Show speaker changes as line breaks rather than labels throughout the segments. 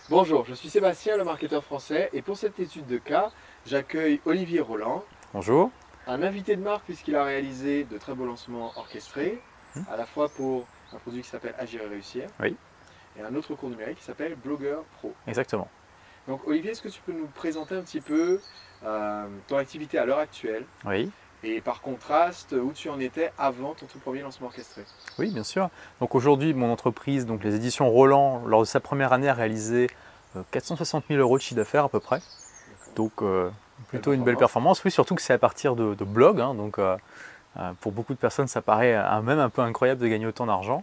Bonjour, je suis Sébastien, le marketeur français, et pour cette étude de cas, j'accueille Olivier Roland,
Bonjour.
un invité de marque puisqu'il a réalisé de très beaux lancements orchestrés,
Hmm.
à la fois pour un produit qui s'appelle Agir et Réussir,
Oui,
et un autre cours numérique qui s'appelle Blogueur Pro.
exactement.
Donc Olivier, est-ce que tu peux nous présenter un petit peu ton activité à l'heure actuelle,
Oui,
et par contraste, où tu en étais avant ton tout premier lancement orchestré?
oui, bien sûr. Donc aujourd'hui, mon entreprise, donc les éditions Roland, lors de sa première année, a réalisé 460 000 euros de chiffre d'affaires à peu près.
D'accord.
Donc
Belle
plutôt une belle
performance.
performance. Oui, surtout que c'est à partir de blog. Donc pour beaucoup de personnes, ça paraît même un peu incroyable de gagner autant d'argent.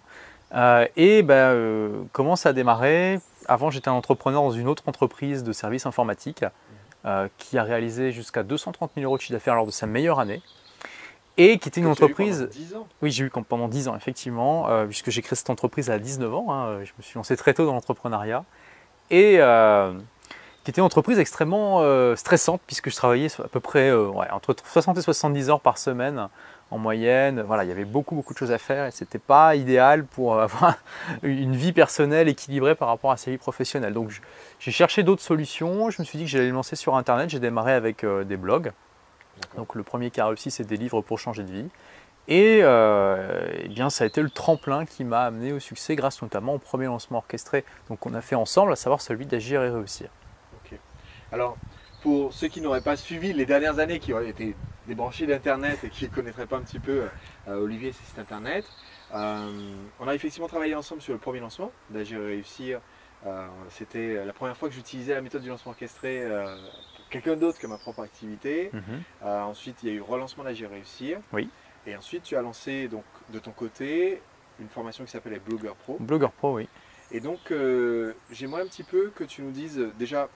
Comment ça a démarré? Avant, j'étais un entrepreneur dans une autre entreprise de services informatiques qui a réalisé jusqu'à 230 000 euros de chiffre d'affaires lors de sa meilleure année. Et qui était une
Que tu as eu pendant
entreprise.
10 ans.
Oui, j'ai eu pendant 10 ans, effectivement, puisque j'ai créé cette entreprise à 19 ans. Je me suis lancé très tôt dans l'entrepreneuriat. Et qui était une entreprise extrêmement stressante, puisque je travaillais à peu près entre 60 et 70 heures par semaine en moyenne. Voilà, il y avait beaucoup de choses à faire et ce n'était pas idéal pour avoir une vie personnelle équilibrée par rapport à sa vie professionnelle. Donc j'ai cherché d'autres solutions. Je me suis dit que j'allais me lancer sur Internet. J'ai démarré avec des blogs. Donc le premier qui a réussi, c'est des livres pour changer de vie. Et eh bien, ça a été le tremplin qui m'a amené au succès grâce notamment au premier lancement orchestré qu'on a fait ensemble, à savoir celui d'Agir et Réussir.
Ok. Alors, pour ceux qui n'auraient pas suivi les dernières années, qui auraient été débranchés d'Internet et qui ne connaîtraient pas un petit peu Olivier et ses sites Internet, on a effectivement travaillé ensemble sur le premier lancement d'Agir et Réussir. C'était la première fois que j'utilisais la méthode du lancement orchestré pour quelqu'un d'autre que ma propre activité.
Mhm.
Ensuite, il y a eu relancement d'Agir et Réussir.
Oui,
Et ensuite, tu as lancé donc, de ton côté une formation qui s'appelait Blogueur Pro.
Blogueur Pro, oui.
Et donc, j'aimerais un petit peu que tu nous dises déjà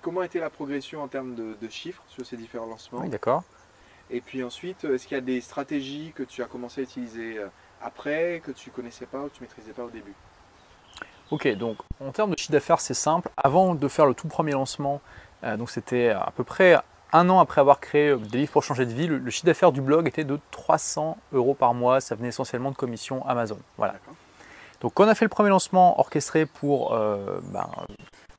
comment a été la progression en termes de chiffres sur ces différents lancements.
Oui, d'accord.
Et puis ensuite, est-ce qu'il y a des stratégies que tu as commencé à utiliser après, que tu ne connaissais pas ou que tu ne maîtrisais pas au début?
Ok, donc en termes de chiffre d'affaires, c'est simple. Avant de faire le tout premier lancement, donc c'était à peu près un an après avoir créé des livres pour changer de vie, le chiffre d'affaires du blog était de 300 euros par mois. Ça venait essentiellement de commissions Amazon. Voilà.
D'accord.
Donc quand on a fait le premier lancement orchestré pour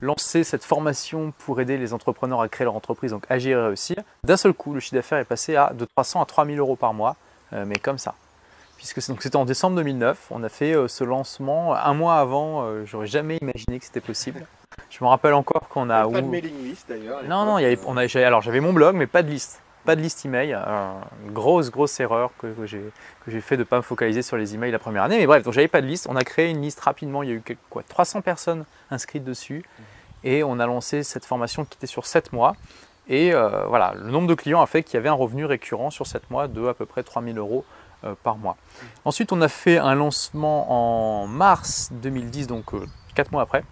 lancer cette formation pour aider les entrepreneurs à créer leur entreprise, donc agir et réussir, d'un seul coup, le chiffre d'affaires est passé de 300 à 3000 euros par mois, mais comme ça. Puisque c'était en décembre 2009, on a fait ce lancement un mois avant, j'aurais jamais imaginé que c'était possible. Je me rappelle encore qu'on
Il n'y
a...
avait pas de mailing list d'ailleurs à
Non, non,
l'époque.
alors j'avais mon blog, mais pas de liste. Pas de liste email. Une grosse erreur que j'ai fait de ne pas me focaliser sur les emails la première année. Mais bref, donc j'avais pas de liste. On a créé une liste rapidement. Il y a eu 300 personnes inscrites dessus. Et on a lancé cette formation qui était sur 7 mois. Et voilà, le nombre de clients a fait qu'il y avait un revenu récurrent sur 7 mois de à peu près 3000 euros par mois. Ensuite, on a fait un lancement en mars 2010, donc 4 mois après,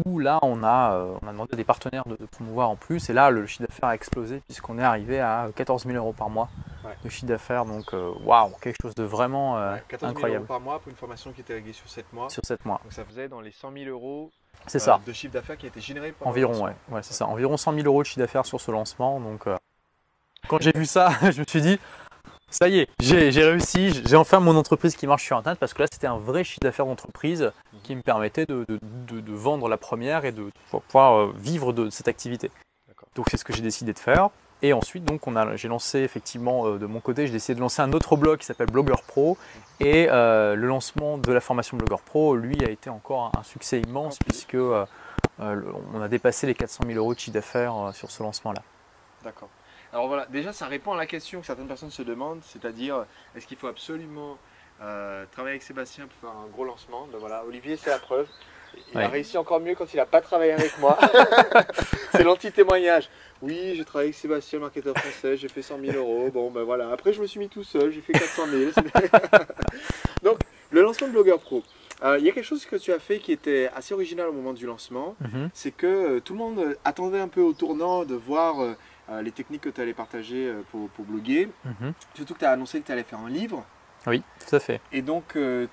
où là, on a demandé à des partenaires de promouvoir en plus. Et là, le chiffre d'affaires a explosé puisqu'on est arrivé à 14 000 euros par mois
Ouais.
de chiffre d'affaires. Donc, waouh, quelque chose de vraiment
Ouais, 14 000
incroyable
euros par mois pour une formation qui était réglée sur 7 mois.
sur 7 mois.
Donc ça faisait dans les 100 000 euros
C'est ça,
de chiffre d'affaires qui a été généré pendant le
environ,
lancement.
ouais, c'est ça. Environ 100 000 euros de chiffre d'affaires sur ce lancement. Donc, quand j'ai vu ça, je me suis dit, ça y est, j'ai réussi, j'ai enfin mon entreprise qui marche sur Internet parce que là, c'était un vrai chiffre d'affaires d'entreprise qui me permettait de vendre la première et de pouvoir vivre de cette activité.
D'accord.
Donc, c'est ce que j'ai décidé de faire. Et ensuite, donc, j'ai lancé effectivement de mon côté, j'ai décidé de lancer un autre blog qui s'appelle Blogueur Pro. Et le lancement de la formation Blogueur Pro, lui, a été encore un succès immense puisque on a dépassé les 400 000 euros de chiffre d'affaires sur ce lancement-là.
D'accord. Alors voilà, déjà ça répond à la question que certaines personnes se demandent, c'est-à-dire est-ce qu'il faut absolument travailler avec Sébastien pour faire un gros lancement? Ben voilà, Olivier c'est la preuve. Il a réussi encore mieux quand il n'a pas travaillé avec moi. C'est l'anti-témoignage. Oui, j'ai travaillé avec Sébastien, marketeur français, j'ai fait 100 000 euros. Bon ben voilà, après je me suis mis tout seul, j'ai fait 400 000. Donc le lancement de Blogueur Pro. Il y a quelque chose que tu as fait qui était assez original au moment du lancement, c'est que tout le monde attendait un peu au tournant de voir les techniques que tu allais partager pour bloguer. Surtout que tu as annoncé que tu allais faire un livre.
Oui, tout à fait.
Et donc, on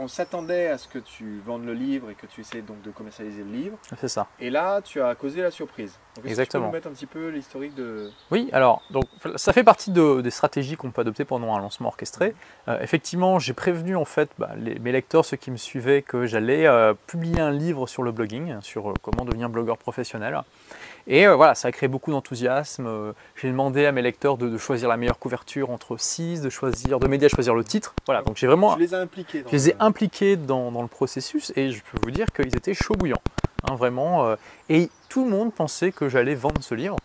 s'attendait à ce que tu vendes le livre et que tu essaies donc de commercialiser le livre.
C'est ça.
Et là, tu as causé la surprise. Donc, est-ce que tu peux
Exactement.
nous mettre un petit peu l'historique de...
Oui, alors, donc ça fait partie des stratégies qu'on peut adopter pendant un lancement orchestré. Effectivement, j'ai prévenu en fait mes lecteurs, ceux qui me suivaient, que j'allais publier un livre sur le blogging, sur comment devenir blogueur professionnel. Et voilà, ça a créé beaucoup d'enthousiasme. J'ai demandé à mes lecteurs de choisir la meilleure couverture entre 6, de m'aider à choisir le titre. Voilà, donc j'ai vraiment...
Je les ai impliqués.
Je les ai impliqués dans le processus et je peux vous dire qu'ils étaient chauds bouillants. Hein, vraiment. Et tout le monde pensait que j'allais vendre ce livre,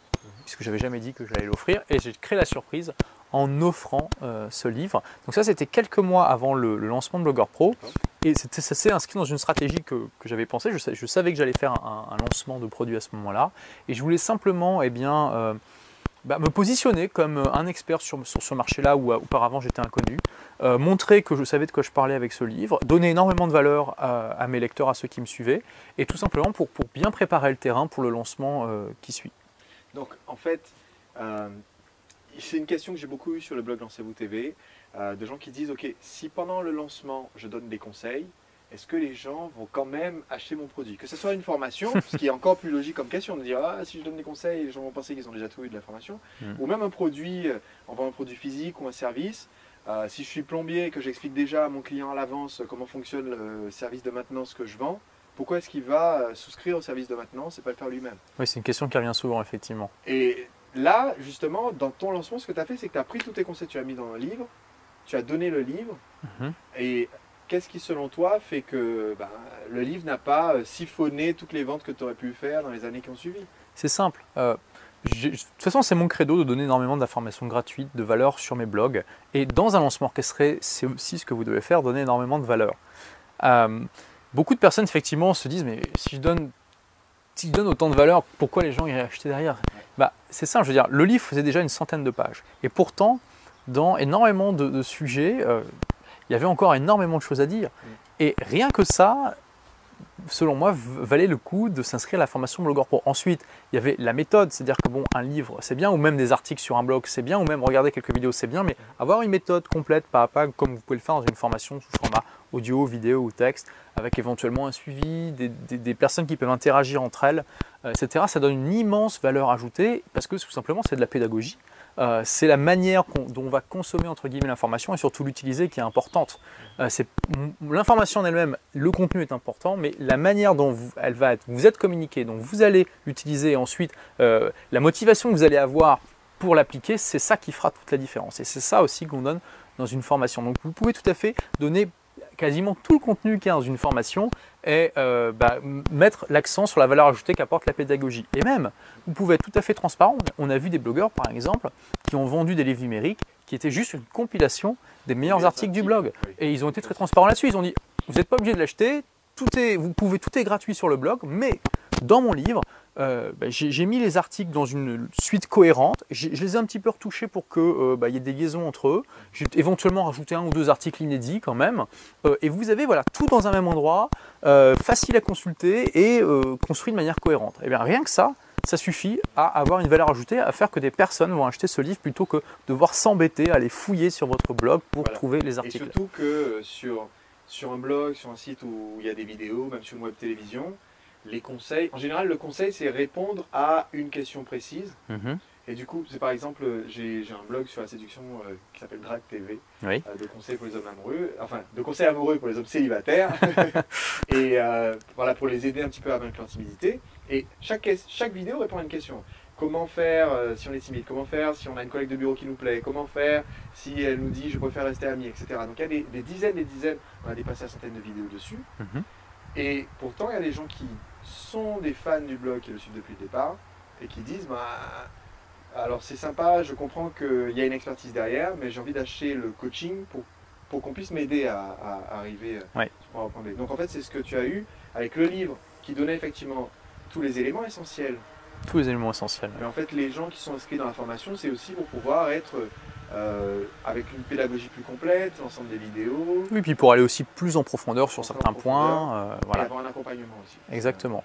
puisque je n'avais jamais dit que j'allais l'offrir. Et j'ai créé la surprise en offrant ce livre. Donc ça, c'était quelques mois avant le lancement de Blogueur Pro. Et ça s'est inscrit dans une stratégie que j'avais pensée. Je savais que j'allais faire un lancement de produit à ce moment-là. Et je voulais simplement me positionner comme un expert sur ce marché-là où auparavant j'étais inconnu. Montrer que je savais de quoi je parlais avec ce livre. Donner énormément de valeur à mes lecteurs, à ceux qui me suivaient. Et tout simplement pour bien préparer le terrain pour le lancement qui suit.
Donc en fait, c'est une question que j'ai beaucoup eue sur le blog Lancez-vous TV, de gens qui disent, ok, si pendant le lancement je donne des conseils, est-ce que les gens vont quand même acheter mon produit? Que ce soit une formation, ce qui est encore plus logique comme question, de dire, ah, si je donne des conseils, les gens vont penser qu'ils ont déjà tout eu de la formation, ou même un produit, on vend un produit physique ou un service. Si je suis plombier et que j'explique déjà à mon client à l'avance comment fonctionne le service de maintenance que je vends, pourquoi est-ce qu'il va souscrire au service de maintenance et pas le faire lui-même?
Oui, c'est une question qui revient souvent, effectivement.
Et là, justement, dans ton lancement, ce que tu as fait, c'est que tu as pris tous tes conseils, tu as mis dans un livre, tu as donné le livre, et qu'est-ce qui, selon toi, fait que le livre n'a pas siphonné toutes les ventes que tu aurais pu faire dans les années qui ont suivi?
C'est simple. De toute façon, c'est mon credo de donner énormément d'informations gratuites, de valeur sur mes blogs. Et dans un lancement orchestré, c'est aussi ce que vous devez faire, donner énormément de valeur. Beaucoup de personnes, effectivement, se disent, mais si je donne autant de valeur, pourquoi les gens iraient acheter derrière? C'est simple, je veux dire, le livre faisait déjà une centaine de pages. Et pourtant, dans énormément de sujets, il y avait encore énormément de choses à dire. Et rien que ça, selon moi, valait le coup de s'inscrire à la formation Blogueur Pro. Ensuite, il y avait la méthode, c'est-à-dire que un livre, c'est bien, ou même des articles sur un blog, c'est bien, ou même regarder quelques vidéos, c'est bien, mais avoir une méthode complète, pas à pas, comme vous pouvez le faire dans une formation sous format audio, vidéo ou texte, avec éventuellement un suivi, des personnes qui peuvent interagir entre elles, etc. Ça donne une immense valeur ajoutée, parce que tout simplement, c'est de la pédagogie. C'est la manière dont on va consommer entre guillemets l'information et surtout l'utiliser qui est importante. L'information en elle-même, le contenu est important, mais la manière dont vous êtes communiqué, dont vous allez l'utiliser et ensuite la motivation que vous allez avoir pour l'appliquer, c'est ça qui fera toute la différence. Et c'est ça aussi qu'on donne dans une formation. Donc vous pouvez tout à fait donner quasiment tout le contenu qu'il y a dans une formation et mettre l'accent sur la valeur ajoutée qu'apporte la pédagogie. Et même, vous pouvez être tout à fait transparent. On a vu des blogueurs, par exemple, qui ont vendu des livres numériques qui étaient juste une compilation des meilleurs articles du blog. Oui. Et ils ont été très transparents là-dessus. Ils ont dit, vous n'êtes pas obligé de l'acheter, tout est gratuit sur le blog, mais dans mon livre, j'ai mis les articles dans une suite cohérente. Je les ai un petit peu retouchés pour qu'il y ait des liaisons entre eux. J'ai éventuellement rajouté 1 ou 2 articles inédits quand même. Et vous avez tout dans un même endroit, facile à consulter et construit de manière cohérente. Et bien rien que ça suffit à avoir une valeur ajoutée, à faire que des personnes vont acheter ce livre plutôt que de devoir s'embêter à aller fouiller sur votre blog pour trouver les articles.
Et surtout que sur un blog, sur un site où il y a des vidéos, même sur une web télévision, les conseils, en général le conseil c'est répondre à une question précise. Et du coup, c'est par exemple, j'ai un blog sur la séduction qui s'appelle Drag TV, de conseils pour les hommes amoureux, enfin de conseils amoureux pour les hommes célibataires, et voilà, pour les aider un petit peu à vaincre leur timidité. Et chaque vidéo répond à une question. Comment faire si on est timide? Comment faire si on a une collègue de bureau qui nous plaît? Comment faire si elle nous dit je préfère rester amie, etc. Donc il y a des dizaines, on a dépassé la centaine de vidéos dessus. Et pourtant, il y a des gens qui sont des fans du blog qui le suivent depuis le départ et qui disent alors c'est sympa, je comprends qu'il y a une expertise derrière, mais j'ai envie d'acheter le coaching pour qu'on puisse m'aider à arriver à reprendre. Donc en fait, c'est ce que tu as eu avec le livre qui donnait effectivement tous les éléments essentiels.
Tous les éléments essentiels.
Mais en fait, les gens qui sont inscrits dans la formation, c'est aussi pour pouvoir être avec une pédagogie plus complète, l'ensemble des vidéos. Oui,
puis pour aller aussi plus en profondeur sur certains points.
Et avoir un accompagnement aussi.
Exactement.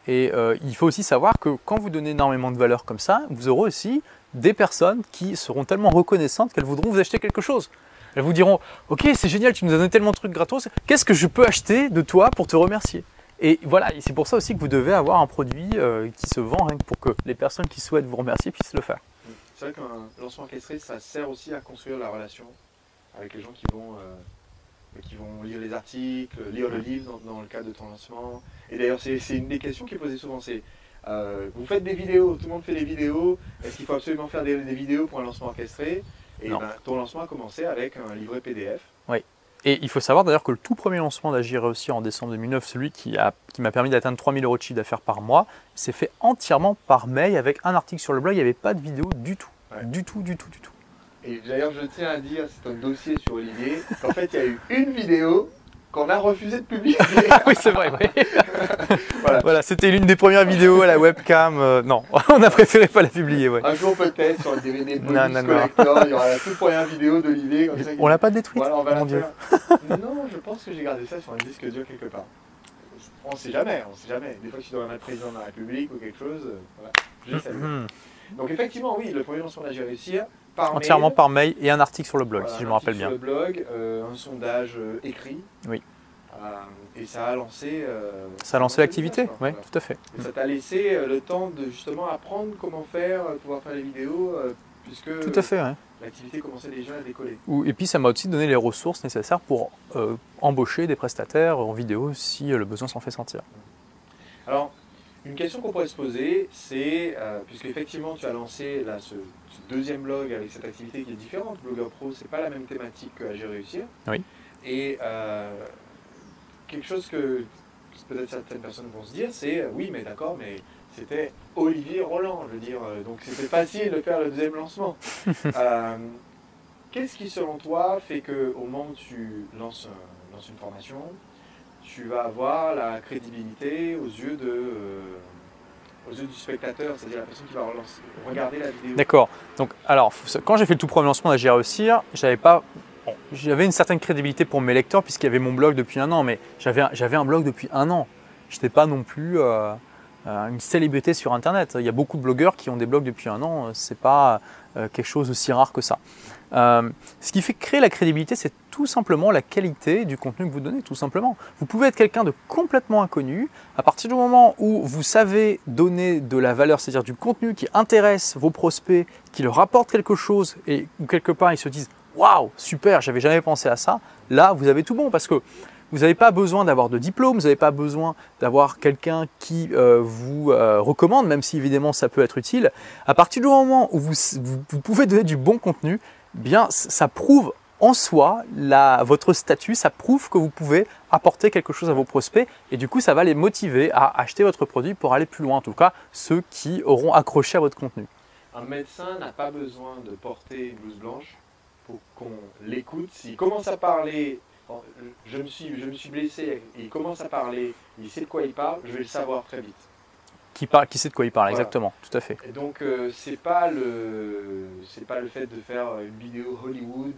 Et il faut aussi savoir que quand vous donnez énormément de valeur comme ça, vous aurez aussi des personnes qui seront tellement reconnaissantes qu'elles voudront vous acheter quelque chose. Elles vous diront « Ok, c'est génial, tu nous as donné tellement de trucs gratos, qu'est-ce que je peux acheter de toi pour te remercier ?» Et voilà, c'est pour ça aussi que vous devez avoir un produit qui se vend pour que les personnes qui souhaitent vous remercier puissent le faire.
c'est vrai qu'un lancement orchestré, ça sert aussi à construire la relation avec les gens qui vont lire les articles, lire le livre dans le cadre de ton lancement. Et d'ailleurs, c'est une des questions qui est posée souvent, c'est vous faites des vidéos, tout le monde fait des vidéos, est-ce qu'il faut absolument faire des vidéos pour un lancement orchestré? Et ben, ton lancement a commencé avec un livret PDF.
Oui. Et il faut savoir d'ailleurs que le tout premier lancement d'Agir Réussir en décembre 2009, celui qui m'a permis d'atteindre 3 000 € de chiffre d'affaires par mois, s'est fait entièrement par mail avec un article sur le blog. Il n'y avait pas de vidéo du tout. Ouais. Du tout.
Et d'ailleurs, je tiens à dire, c'est un dossier sur Olivier, qu'en fait, il y a eu une vidéo qu'on a refusé de publier.
Oui, c'est vrai. Oui. Voilà, c'était l'une des premières vidéos à la webcam. Non, on a préféré pas la publier. Ouais.
Un jour peut-être sur le DVD bonus collector, il y aura la toute première vidéo d'Olivier.
On l'a pas détruite.
Voilà, on va la faire. Non, je pense que j'ai gardé ça sur un disque dur quelque part. On ne sait jamais. Des fois, tu dois mettre président de la République ou quelque chose. Voilà, je sais. Donc effectivement, oui, le premier lancement d'Agir Réussir.
Entièrement par mail et un article sur le blog, si je me rappelle bien.
Sur le blog, un sondage écrit.
Oui.
Et ça a lancé.
Ça a lancé l'activité, oui, tout à fait.
Et ça t'a laissé le temps de justement apprendre comment faire, pouvoir faire les vidéos, puisque
tout à fait, ouais.
L'activité commençait déjà à décoller.
Et puis ça m'a aussi donné les ressources nécessaires pour embaucher des prestataires en vidéo si le besoin s'en fait sentir.
Alors, une question qu'on pourrait se poser, c'est, puisque effectivement tu as lancé là, ce deuxième blog avec cette activité qui est différente, Blogueur Pro, c'est pas la même thématique que Agir Réussir.
Oui.
Et quelque chose que peut-être certaines personnes vont se dire, c'est oui, mais d'accord, mais c'était Olivier Roland, je veux dire, donc c'était facile de faire le deuxième lancement. Qu'est-ce qui, selon toi, fait qu'au moment où tu lances une formation, tu vas avoir la crédibilité aux yeux du spectateur, c'est-à-dire la personne qui va regarder la vidéo?
D'accord. Donc, alors, quand j'ai fait le tout premier lancement d'Agir Réussir, j'avais une certaine crédibilité pour mes lecteurs puisqu'il y avait mon blog depuis 1 an, mais j'avais un blog depuis 1 an. Je n'étais pas non plus une célébrité sur Internet. Il y a beaucoup de blogueurs qui ont des blogs depuis 1 an. Ce n'est pas quelque chose aussi rare que ça. Ce qui fait créer la crédibilité, c'est tout simplement la qualité du contenu que vous donnez, tout simplement. Vous pouvez être quelqu'un de complètement inconnu. À partir du moment où vous savez donner de la valeur, c'est-à-dire du contenu qui intéresse vos prospects, qui leur apporte quelque chose et où quelque part ils se disent « Waouh, super, j'avais jamais pensé à ça », là vous avez tout bon parce que vous n'avez pas besoin d'avoir de diplôme, vous n'avez pas besoin d'avoir quelqu'un qui vous recommande, même si évidemment ça peut être utile. À partir du moment où vous pouvez donner du bon contenu, bien ça prouve en soi votre statut, ça prouve que vous pouvez apporter quelque chose à vos prospects et du coup ça va les motiver à acheter votre produit pour aller plus loin, en tout cas ceux qui auront accroché à votre contenu.
Un médecin n'a pas besoin de porter une blouse blanche pour qu'on l'écoute. S'il commence à parler, je me suis blessé, il commence à parler, il sait de quoi il parle, je vais le savoir très vite.
Qui sait de quoi il parle, voilà. Exactement, tout à fait.
Et donc c'est pas le fait de faire une vidéo Hollywood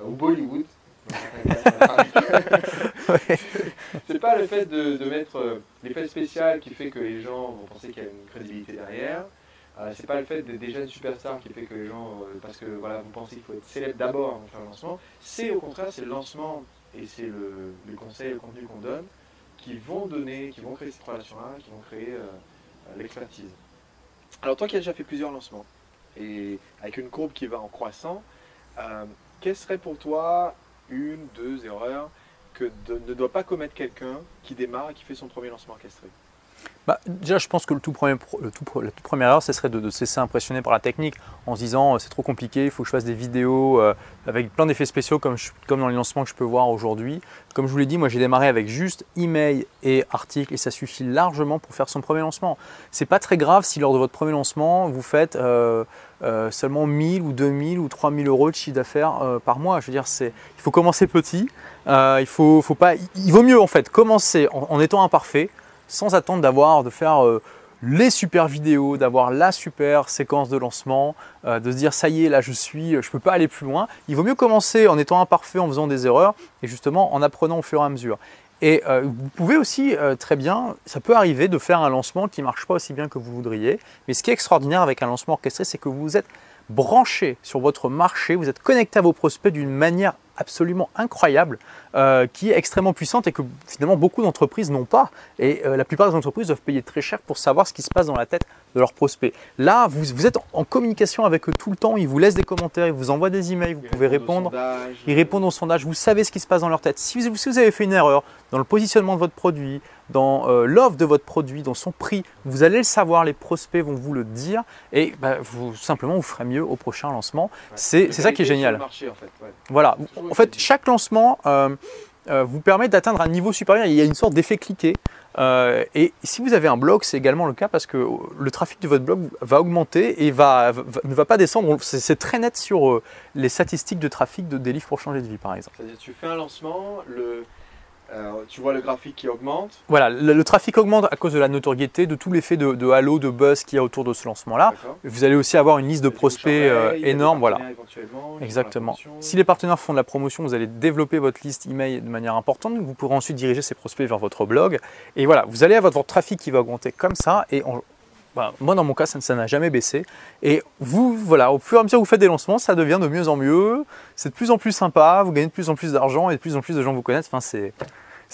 ou Bollywood. C'est pas le fait de mettre l'effet spécial qui fait que les gens vont penser qu'il y a une crédibilité derrière. C'est pas le fait d'être déjà une superstar qui fait que les gens, parce que voilà, vous pensez qu'il faut être célèbre d'abord avant de faire le lancement. C'est au contraire, c'est le lancement et c'est le conseil, le contenu qu'on donne qui vont créer cette relation-là, qui vont créer l'expertise. Alors toi qui as déjà fait plusieurs lancements et avec une courbe qui va en croissant, quelle serait pour toi une, 2 erreurs que ne doit pas commettre quelqu'un qui démarre et qui fait son premier lancement orchestré?
Déjà, je pense que la toute première erreur, ce serait de se laisser impressionner par la technique en se disant c'est trop compliqué, il faut que je fasse des vidéos avec plein d'effets spéciaux comme dans les lancements que je peux voir aujourd'hui. Comme je vous l'ai dit, moi j'ai démarré avec juste email et article et ça suffit largement pour faire son premier lancement. C'est pas très grave si lors de votre premier lancement, vous faites seulement 1000 ou 2000 ou 3000 € de chiffre d'affaires par mois. Je veux dire, il faut commencer petit, il vaut mieux en fait commencer en étant imparfait, sans attendre de faire les super vidéos, d'avoir la super séquence de lancement, de se dire ça y est, là je peux pas aller plus loin. Il vaut mieux commencer en étant imparfait, en faisant des erreurs et justement en apprenant au fur et à mesure. Et vous pouvez aussi très bien, ça peut arriver de faire un lancement qui ne marche pas aussi bien que vous voudriez. Mais ce qui est extraordinaire avec un lancement orchestré, c'est que vous êtes branché sur votre marché, vous êtes connecté à vos prospects d'une manière absolument incroyable, qui est extrêmement puissante et que finalement beaucoup d'entreprises n'ont pas. Et la plupart des entreprises doivent payer très cher pour savoir ce qui se passe dans la tête de leurs prospects. Là, vous êtes en communication avec eux tout le temps, ils vous laissent des commentaires, ils vous envoient des emails, vous pouvez répondre, ils répondent au sondage, vous savez ce qui se passe dans leur tête. Si vous avez fait une erreur dans le positionnement de votre produit, dans l'offre de votre produit, dans son prix, vous allez le savoir, les prospects vont vous le dire et simplement vous ferez mieux au prochain lancement. Ouais. C'est ça qui est génial.
Marché, en fait. Ouais.
Voilà, en fait chaque lancement vous permet d'atteindre un niveau supérieur, il y a une sorte d'effet cliqué. Et si vous avez un blog, c'est également le cas parce que le trafic de votre blog va augmenter et ne va pas descendre. C'est très net sur les statistiques de trafic des livres pour changer de vie, par exemple.
C'est-à-dire tu fais un lancement, tu vois le graphique qui augmente.
Voilà, le trafic augmente à cause de la notoriété, de tout l'effet de halo, de buzz qu'il y a autour de ce lancement-là. Vous allez aussi avoir une liste de prospects énorme. Voilà. Exactement. Si les partenaires font de la promotion, vous allez développer votre liste email de manière importante. Vous pourrez ensuite diriger ces prospects vers votre blog. Et voilà, vous allez avoir votre trafic qui va augmenter comme ça. Et moi, dans mon cas, ça n'a jamais baissé. Et vous, voilà, au fur et à mesure que vous faites des lancements, ça devient de mieux en mieux. C'est de plus en plus sympa. Vous gagnez de plus en plus d'argent et de plus en plus de gens vous connaissent. Enfin, c'est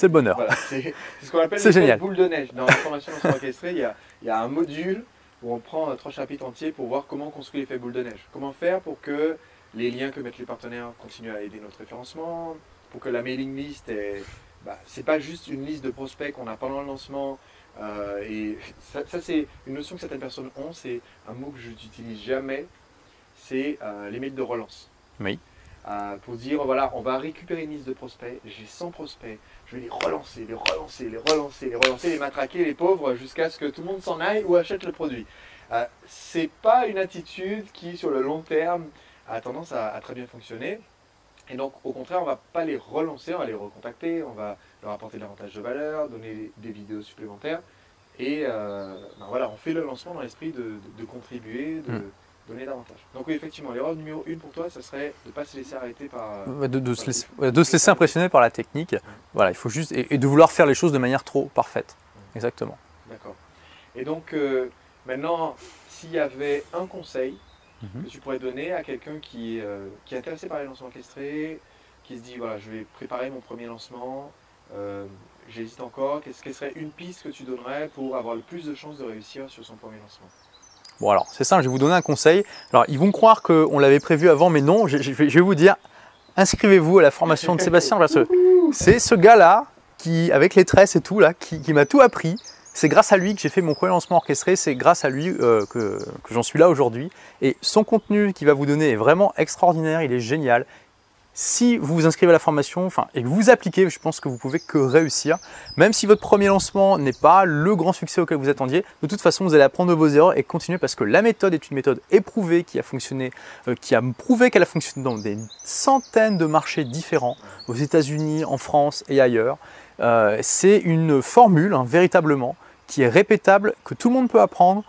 le bonheur.
Voilà, c'est ce qu'on appelle l'effet boule de neige. Dans la formation lancement orchestré, il y a un module où on prend 3 chapitres entiers pour voir comment construire l'effet boule de neige. Comment faire pour que les liens que mettent les partenaires continuent à aider notre référencement, pour que la mailing list c'est pas juste une liste de prospects qu'on a pendant le lancement. Et ça c'est une notion que certaines personnes ont, c'est un mot que je n'utilise jamais, c'est les mails de relance.
Oui.
Pour dire voilà, on va récupérer une liste de prospects, j'ai 100 prospects, je vais les relancer, les matraquer, les pauvres, jusqu'à ce que tout le monde s'en aille ou achète le produit. C'est pas une attitude qui, sur le long terme, a tendance à très bien fonctionner. Et donc, au contraire, on ne va pas les relancer, on va les recontacter, on va leur apporter davantage de valeur, donner des vidéos supplémentaires. Et voilà, on fait le lancement dans l'esprit de contribuer, de donner davantage. Donc oui, effectivement, l'erreur numéro 1 pour toi, ça serait de ne pas se laisser arrêter par...
de se laisser impressionner par la technique. Voilà, il faut juste... Et de vouloir faire les choses de manière trop parfaite. Exactement.
D'accord. Et donc, maintenant, s'il y avait un conseil que tu pourrais donner à quelqu'un qui est intéressé par les lancements orchestrés, qui se dit, voilà, je vais préparer mon premier lancement, j'hésite encore, quelle serait une piste que tu donnerais pour avoir le plus de chances de réussir sur son premier lancement?
Bon alors, c'est simple, je vais vous donner un conseil. Alors, ils vont croire qu'on l'avait prévu avant, mais non, je vais vous dire, inscrivez-vous à la formation de Sébastien, parce que c'est ce gars-là, avec les tresses et tout, là, qui m'a tout appris. C'est grâce à lui que j'ai fait mon premier lancement orchestré, c'est grâce à lui que j'en suis là aujourd'hui. Et son contenu qu'il va vous donner est vraiment extraordinaire, il est génial. Si vous vous inscrivez à la formation et que vous appliquez, je pense que vous pouvez que réussir. Même si votre premier lancement n'est pas le grand succès auquel vous attendiez, de toute façon, vous allez apprendre de vos erreurs et continuer parce que la méthode est une méthode éprouvée qui a fonctionné, qui a prouvé qu'elle a fonctionné dans des centaines de marchés différents, aux États-Unis, en France et ailleurs. C'est une formule, véritablement, qui est répétable, que tout le monde peut apprendre.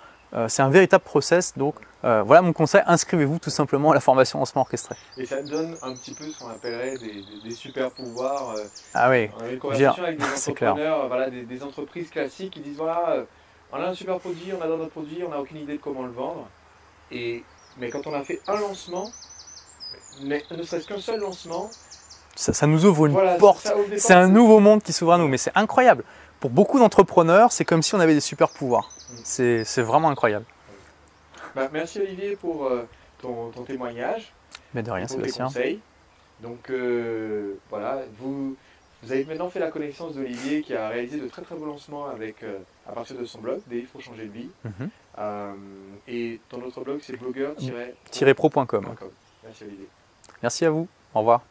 C'est un véritable process, donc voilà mon conseil, inscrivez-vous tout simplement à la formation lancement orchestré.
Et ça donne un petit peu ce qu'on appellerait des super pouvoirs.
Ah oui,
on a eu une conversation avec des entrepreneurs, voilà, des entreprises classiques qui disent voilà, on a un super produit, on adore notre produit, on n'a aucune idée de comment le vendre. Mais quand on a fait un lancement, mais ne serait-ce qu'un seul lancement,
ça nous ouvre une porte, c'est un nouveau monde qui s'ouvre à nous, mais c'est incroyable. Pour beaucoup d'entrepreneurs, c'est comme si on avait des super pouvoirs. C'est vraiment incroyable.
Merci Olivier pour ton témoignage.
Mais de rien, Sébastien.
Tes conseils. Donc voilà, vous avez maintenant fait la connaissance d'Olivier qui a réalisé de très très beaux lancements à partir de son blog, Des livres pour changer de vie. Et ton autre blog, c'est blogueur-pro.com.
Merci Olivier. Merci à vous. Au revoir.